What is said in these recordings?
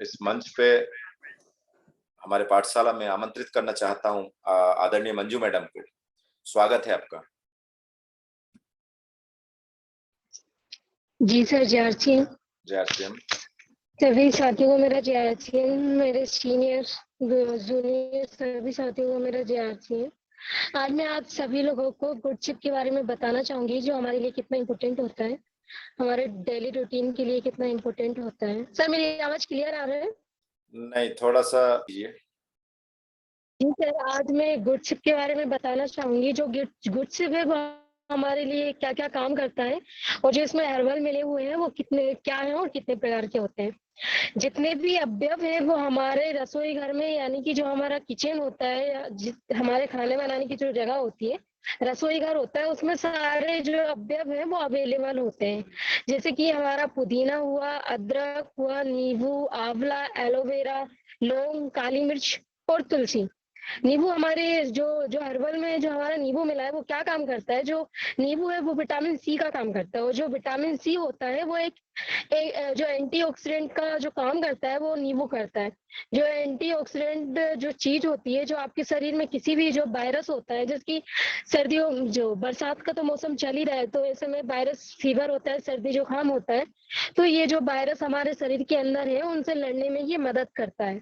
इस मंच पे हमारे पाठशाला में आमंत्रित करना चाहता हूँ आदरणीय मंजू मैडम को। स्वागत है आपका। जी सर, जय आरसी। जय आरसी। सभी साथियों को मेरा जय आरसी, मेरे सीनियर जूनियर सभी साथियों को मेरा जय आरसी। आज मैं आप सभी लोगों को गुड शिप के बारे में बताना चाहूंगी, जो हमारे लिए कितना इम्पोर्टेंट होता है, हमारे डेली रूटीन के लिए कितना इम्पोर्टेंट होता है। सर मेरी आवाज क्लियर आ रहा है? नहीं, थोड़ा सा जी सर, आज मैं गुड शिप के बारे में बताना चाहूंगी। जो गुड शिप है वो हमारे लिए क्या क्या काम करता है, और जो इसमें हर्बल मिले हुए हैं वो कितने क्या है और कितने प्रकार के होते हैं। जितने भी अवयव है वो हमारे रसोई घर में, यानी कि जो हमारा किचन होता है या हमारे खाने बनाने की जो जगह होती है, रसोई घर होता है, उसमें सारे जो अवयव है वो अवेलेबल होते हैं। जैसे कि हमारा पुदीना हुआ, अदरक हुआ, नींबू, आंवला, एलोवेरा, लौंग, काली मिर्च और तुलसी। नींबू हमारे जो जो हर्बल में जो हमारा नींबू मिला है वो क्या काम करता है, जो नींबू है वो विटामिन सी का काम करता है, और जो विटामिन सी होता है वो एक जो एंटीऑक्सीडेंट का जो काम करता है वो नींबू करता है। जो एंटीऑक्सीडेंट जो चीज होती है, जो आपके शरीर में किसी भी जो वायरस होता है, जिसकी सर्दियों जो बरसात का तो मौसम चल ही रहा है, तो ऐसे में वायरस फीवर होता है, सर्दी जुकाम होता है, तो ये जो वायरस हमारे शरीर के अंदर है उनसे लड़ने में ये मदद करता है।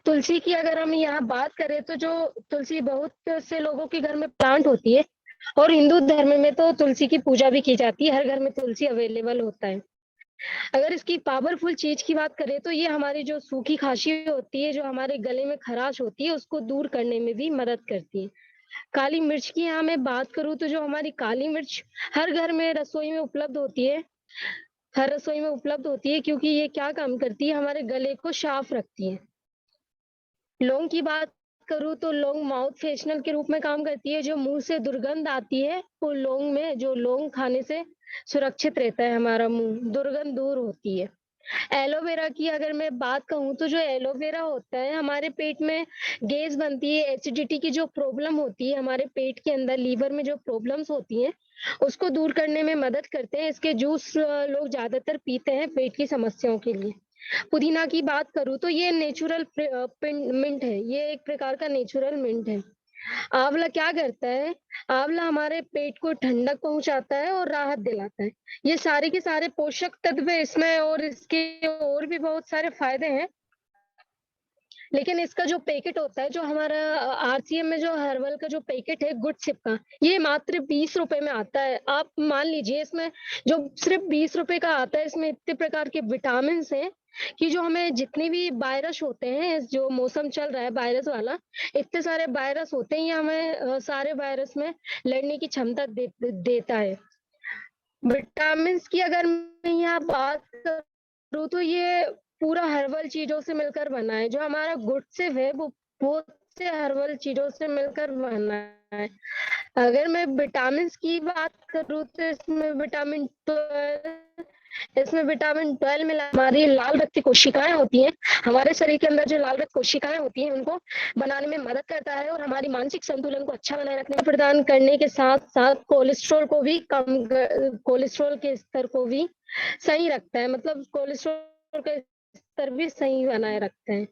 तुलसी की अगर हम यहाँ बात करें तो जो तुलसी बहुत से लोगों के घर में प्लांट होती है, और हिंदू धर्म में तो तुलसी की पूजा भी की जाती है, हर घर में तुलसी अवेलेबल होता है। अगर इसकी पावरफुल चीज की बात करें तो ये हमारी जो सूखी खांसी होती है, जो हमारे गले में खराश होती है, उसको दूर करने में भी मदद करती है। काली मिर्च की यहाँ मैं बात करूँ तो जो हमारी काली मिर्च हर घर में रसोई में उपलब्ध होती है, हर रसोई में उपलब्ध होती है, क्योंकि ये क्या काम करती है, हमारे गले को साफ रखती है। लौंग की बात करूँ तो लौंग माउथ फ्रेशनर के रूप में काम करती है। जो मुंह से दुर्गंध आती है वो लौंग में, जो लौंग खाने से सुरक्षित रहता है हमारा मुंह, दुर्गंध दूर होती है। एलोवेरा की अगर मैं बात कहूँ तो जो एलोवेरा होता है, हमारे पेट में गैस बनती है, एसिडिटी की जो प्रॉब्लम होती है हमारे पेट के अंदर, लीवर में जो प्रॉब्लम्स होती हैं, उसको दूर करने में मदद करते हैं। इसके जूस लोग ज्यादातर पीते हैं पेट की समस्याओं के लिए। पुदीना की बात करूँ तो ये नेचुरल मिंट है, ये एक प्रकार का नेचुरल मिंट है। आंवला क्या करता है, आंवला हमारे पेट को ठंडक पहुंचाता है और राहत दिलाता है। ये सारे के सारे पोषक तत्व इसमें, और इसके और भी बहुत सारे फायदे हैं। लेकिन इसका जो पैकेट होता है, जो हमारा आरसीएम में जो हर्बल का जो पैकेट है गुड शिप का, ये मात्र 20 रुपए में आता है। आप मान लीजिए इसमें जो सिर्फ 20 रुपए का आता है, इसमें इतने प्रकार के विटामिन हैं कि जो हमें जितने भी वायरस होते हैं, जो मौसम चल रहा है वायरस वाला, इतने सारे वायरस होते हैं, ये हमें सारे वायरस में लड़ने की क्षमता देता है। विटामिन की अगर मैं यहाँ बात करूँ तो ये पूरा हर्बल चीजों से मिलकर बना है। जो हमारा गुड सिप है वो बहुत से हर्बल चीजों से मिलकर बना है। अगर मैं विटामिन की बात करूँ तो इसमें विटामिन 12 मिला। हमारी लाल रक्त की कोशिकाएं होती हैं, हमारे शरीर के अंदर जो लाल रक्त कोशिकाएं होती हैं उनको बनाने में मदद करता है, और हमारी मानसिक संतुलन को अच्छा बनाए रखने में प्रदान करने के साथ साथ कोलेस्ट्रॉल के स्तर को भी सही रखता है, मतलब कोलेस्ट्रॉल का स्तर भी सही बनाए रखते हैं।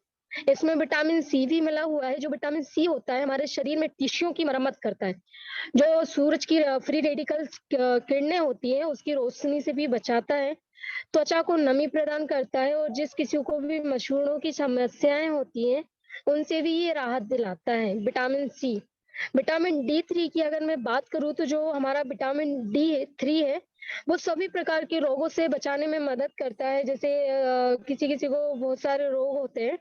इसमें विटामिन सी भी मिला हुआ है। जो विटामिन सी होता है हमारे शरीर में टिश्यू की मरम्मत करता है। जो सूरज की फ्री रेडिकल्स किरणें होती है उसकी रोशनी से भी बचाता है, त्वचा को नमी प्रदान करता है, और जिस किसी को भी मसूड़ों की समस्याएं होती हैं उनसे भी ये राहत दिलाता है। विटामिन डी 3 की अगर मैं बात करूँ तो जो हमारा विटामिन डी 3 है वो सभी प्रकार के रोगों से बचाने में मदद करता है। जैसे किसी किसी को बहुत सारे रोग होते हैं,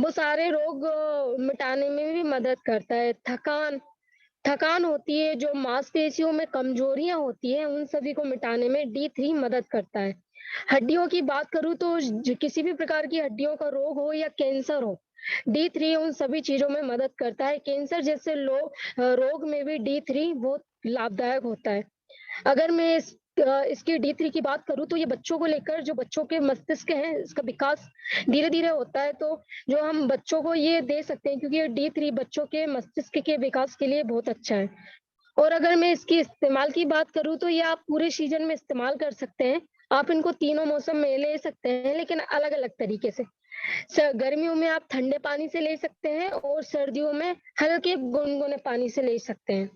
वो सारे रोग मिटाने में भी मदद करता है। थकान थकान होती है, जो मांसपेशियों में कमजोरियां होती है, उन सभी को मिटाने में डी 3 मदद करता है। हड्डियों की बात करूं तो किसी भी प्रकार की हड्डियों का रोग हो या कैंसर हो, डी 3 उन सभी चीजों में मदद करता है। कैंसर जैसे रोग में भी डी 3 बहुत लाभदायक होता है। अगर मैं इसकी डी 3 की बात करूं तो ये बच्चों को लेकर, जो बच्चों के मस्तिष्क है इसका विकास धीरे धीरे होता है, तो जो हम बच्चों को ये दे सकते हैं, क्योंकि ये डी 3 बच्चों के मस्तिष्क के विकास के लिए बहुत अच्छा है। और अगर मैं इसकी इस्तेमाल की बात करूँ तो ये आप पूरे सीजन में इस्तेमाल कर सकते हैं। आप इनको तीनों मौसम में ले सकते हैं, लेकिन अलग अलग तरीके से। गर्मियों में आप ठंडे पानी से ले सकते हैं और सर्दियों में हल्के गुनगुने पानी से ले सकते हैं।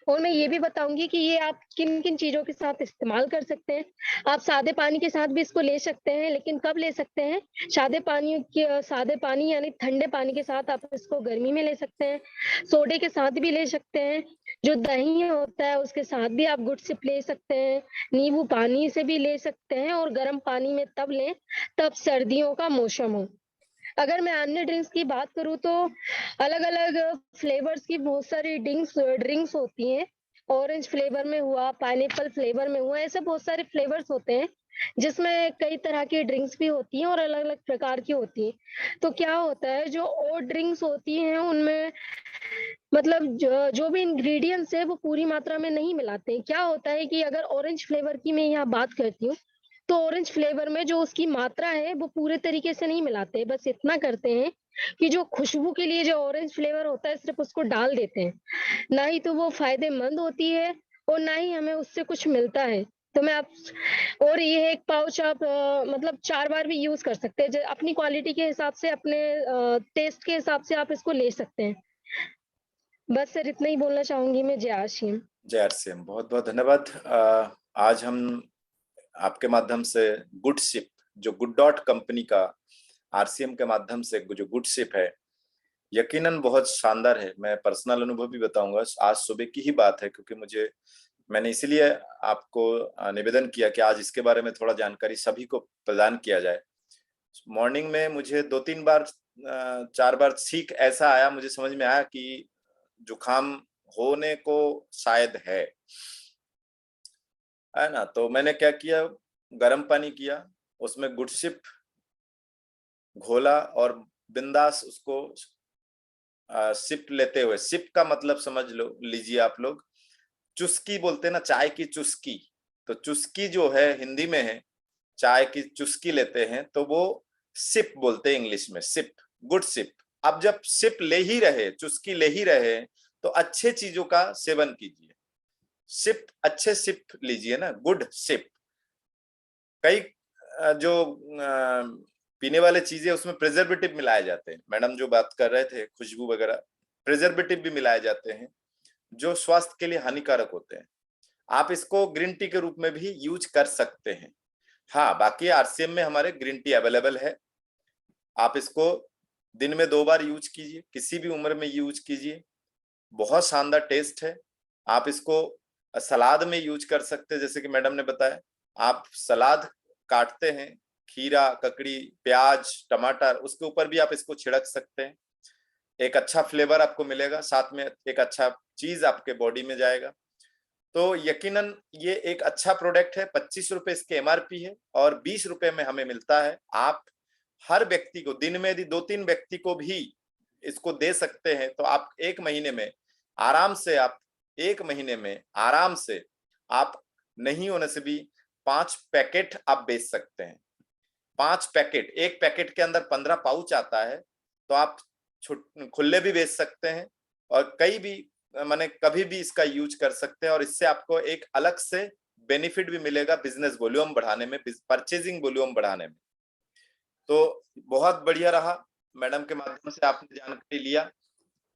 और मैं ये भी बताऊँगी कि ये आप किन-किन चीज़ों के साथ इस्तेमाल कर सकते हैं। आप सादे पानी के साथ भी इसको ले सकते हैं, लेकिन कब ले सकते हैं? सादे पानी यानी ठंडे पानी के साथ आप इसको गर्मी में ले सकते हैं। सोडे के साथ भी ले सकते हैं। जो दही होता है उसके साथ भी आप गुड सिप ले सकते हैं। नींबू पानी से भी ले सकते हैं और गर्म पानी में तब लें, तब सर्दियों का मौसम हो। अगर मैं अन्य ड्रिंक्स की बात करूँ तो अलग-अलग फ्लेवर्स की बहुत सारी ड्रिंक्स होती हैं। ऑरेंज फ्लेवर में हुआ, पाइनएप्पल फ्लेवर में हुआ, ऐसे बहुत सारे फ्लेवर्स होते हैं, जिसमें कई तरह की ड्रिंक्स भी होती हैं और अलग-अलग प्रकार की होती हैं। तो क्या होता है जो और ड्रिंक्स होती हैं उनमें मतलब जो भी इंग्रीडिएंट्स है वो पूरी मात्रा में नहीं मिलाते हैं। क्या होता है कि अगर ऑरेंज फ्लेवर की मैं यहाँ बात करती हूँ, तो ऑरेंज फ्लेवर में जो उसकी मात्रा है वो पूरे तरीके से नहीं मिलाते, बस इतना करते हैं कि जो खुशबू के लिए जो ऑरेंज फ्लेवर होता है सिर्फ़ उसको डाल देते हैं। ना ही तो वो फ़ायदेमंद होती है और ना ही हमें उससे कुछ मिलता है। तो मैं आप और ये एक पाउच आप मतलब 4 बार भी यूज़ कर सकते हैं। ज अपनी क्वालिटी के हिसाब से अपने टेस्ट के हिसाब से आप इसको ले सकते हैं। बस सर इतना ही बोलना चाहूँगी मैं। जय आशीम। जय आरसीएम, बहुत बहुत धन्यवाद। आज हम आपके माध्यम से गुड शिप, जो गुड डॉट कंपनी का आरसीएम के माध्यम से जो गुड शिप है, यकीनन बहुत शानदार है। मैं पर्सनल अनुभव भी बताऊंगा, आज सुबह की ही बात है, क्योंकि मैंने इसीलिए आपको निवेदन किया कि आज इसके बारे में थोड़ा जानकारी सभी को प्रदान किया जाए। मॉर्निंग में मुझे 2-3 बार 4 बार छींक ऐसा आया, मुझे समझ में आया कि जुकाम होने को शायद है ना। तो मैंने क्या किया, गर्म पानी किया, उसमें गुडशिप घोला और बिंदास उसको सिप लेते हुए, सिप का मतलब समझ लीजिए आप लोग, चुस्की बोलते हैं ना, चाय की चुस्की। तो चुस्की जो है हिंदी में है, चाय की चुस्की लेते हैं तो वो सिप बोलते हैं इंग्लिश में, सिप, गुड सिप। अब जब सिप ले ही रहे, चुस्की ले ही रहे, तो अच्छे चीजों का सेवन कीजिए। सिप, अच्छे सिप लीजिए ना, गुड सिप। कई जो पीने वाले चीजें उसमें प्रिजर्वेटिव मिलाए जाते हैं, मैडम जो बात कर रहे थे, खुशबू वगैरह, प्रिजर्वेटिव भी मिलाए जाते हैं जो स्वास्थ्य के लिए हानिकारक होते हैं। आप इसको ग्रीन टी के रूप में भी यूज कर सकते हैं। हाँ, बाकी आरसीएम में हमारे ग्रीन टी अवेलेबल है। आप इसको दिन में 2 बार यूज कीजिए, किसी भी उम्र में यूज कीजिए, बहुत शानदार टेस्ट है। आप इसको सलाद में यूज कर सकते हैं, जैसे कि मैडम ने बताया, आप सलाद काटते हैं, खीरा, ककड़ी, प्याज, टमाटर, उसके ऊपर भी आप इसको छिड़क सकते हैं। एक अच्छा फ्लेवर आपको मिलेगा, साथ में एक अच्छा चीज आपके बॉडी में जाएगा। तो यकीनन ये एक अच्छा प्रोडक्ट है। 25 रुपए इसके एमआरपी है और 20 रुपए में हमें मिलता है। आप हर व्यक्ति को, दिन में यदि 2-3 व्यक्ति को भी इसको दे सकते हैं, तो आप 1 महीने में आराम से, आप 1 महीने में आराम से, आप नहीं होने से भी 5 पैकेट आप बेच सकते हैं। 5 पैकेट, एक पैकेट के अंदर 15 पाउच आता है, तो आप खुले भी बेच सकते हैं और कई भी माने कभी भी इसका यूज कर सकते हैं, और इससे आपको एक अलग से बेनिफिट भी मिलेगा बिजनेस वॉल्यूम बढ़ाने में, परचेजिंग वॉल्यूम बढ़ाने में। तो बहुत बढ़िया रहा, मैडम के माध्यम से आपने जानकारी लिया।